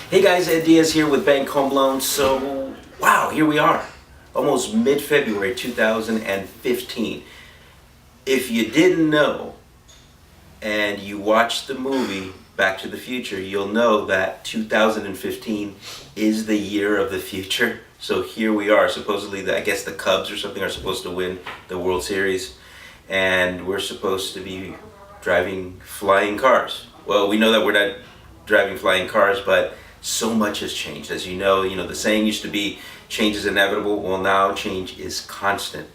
Hey guys, Ed Diaz here with Bank Home Loans. So, wow, here we are, almost mid-February 2015. If you didn't know and you watched the movie Back to the Future, you'll know that 2015 is the year of the future. So here we are, supposedly, I guess the Cubs or something are supposed to win the World Series, and we're supposed to be driving flying cars. Well, we know that we're not driving flying cars, but so much has changed. As you know, the saying used to be change is inevitable. Well, now change is constant.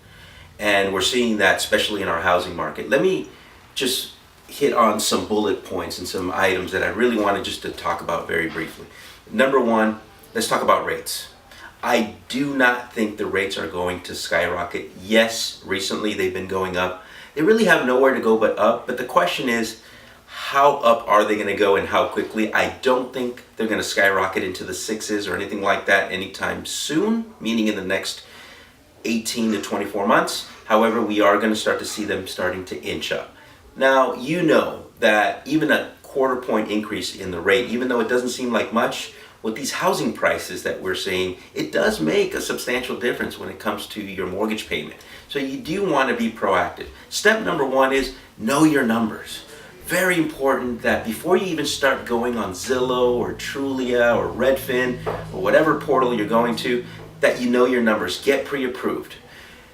And we're seeing that especially in our housing market. Let me just hit on some bullet points and some items that I really wanted just to talk about very briefly. Number one, let's talk about rates. I do not think the rates are going to skyrocket. Yes, recently they've been going up. They really have nowhere to go but up. But the question is, how up are they going to go and how quickly? I don't think they're going to skyrocket into the sixes or anything like that anytime soon, meaning in the next 18 to 24 months. However, we are going to start to see them starting to inch up. Now, you know that even a quarter point increase in the rate, even though it doesn't seem like much, with these housing prices that we're seeing, it does make a substantial difference when it comes to your mortgage payment. So you do want to be proactive. Step number one is know your numbers. Very important that before you even start going on Zillow or Trulia or Redfin or whatever portal you're going to, that you know your numbers. Get pre-approved.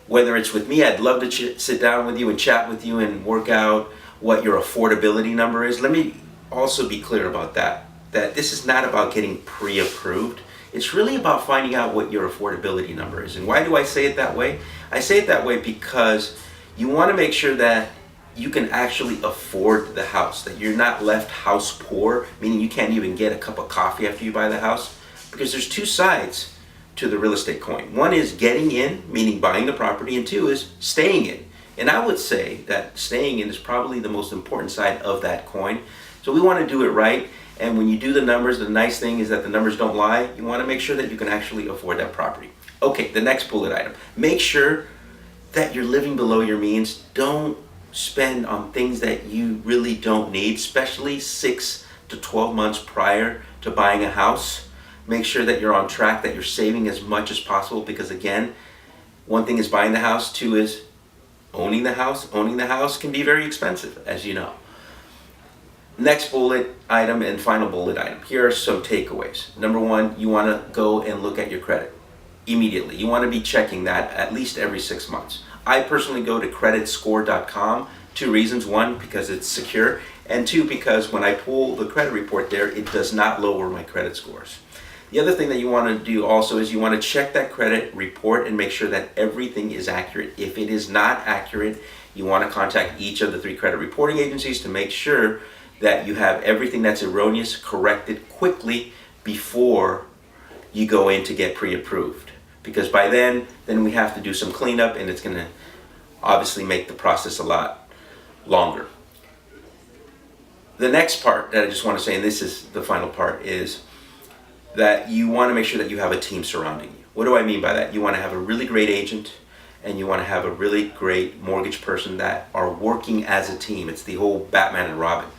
Whether it's with me, I'd love to sit down with you and chat with you and work out what your affordability number is. Let me also be clear about that this is not about getting pre-approved. It's really about finding out what your affordability number is. And why do I say it that way? I say it that way because you want to make sure that you can actually afford the house, that you're not left house poor, meaning you can't even get a cup of coffee after you buy the house. Because there's two sides to the real estate coin. One is getting in, meaning buying the property, and two is staying in. And I would say that staying in is probably the most important side of that coin. So we want to do it right. And when you do the numbers, the nice thing is that the numbers don't lie. You want to make sure that you can actually afford that property. Okay, the next bullet item. Make sure that you're living below your means. Don't spend on things that you really don't need, especially 6 to 12 months prior to buying a house. Make sure that you're on track, that you're saving as much as possible, because again, one thing is buying the house, two is owning the house. Owning the house can be very expensive, as you know. Next bullet item and final bullet item. Here are some takeaways. Number one, you want to go and look at your credit immediately. You want to be checking that at least every 6 months. I personally go to creditscore.com. Two reasons. One, because it's secure, and two, because when I pull the credit report there, it does not lower my credit scores. The other thing that you want to do also is you want to check that credit report and make sure that everything is accurate. If it is not accurate, you want to contact each of the 3 credit reporting agencies to make sure that you have everything that's erroneous corrected quickly before you go in to get pre-approved. Because by then we have to do some cleanup, and it's going to obviously make the process a lot longer. The next part that I just want to say, and this is the final part, is that you want to make sure that you have a team surrounding you. What do I mean by that? You want to have a really great agent, and you want to have a really great mortgage person that are working as a team. It's the whole Batman and Robin.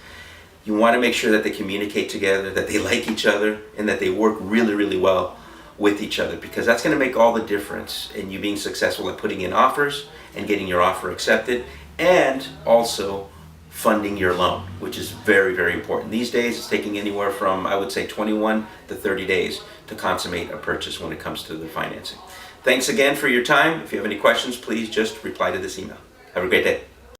You want to make sure that they communicate together, that they like each other, and that they work really, really well with each other, because that's going to make all the difference in you being successful at putting in offers and getting your offer accepted, and also funding your loan, which is very, very important. These days, it's taking anywhere from, I would say, 21 to 30 days to consummate a purchase when it comes to the financing. Thanks again for your time. If you have any questions, please just reply to this email. Have a great day.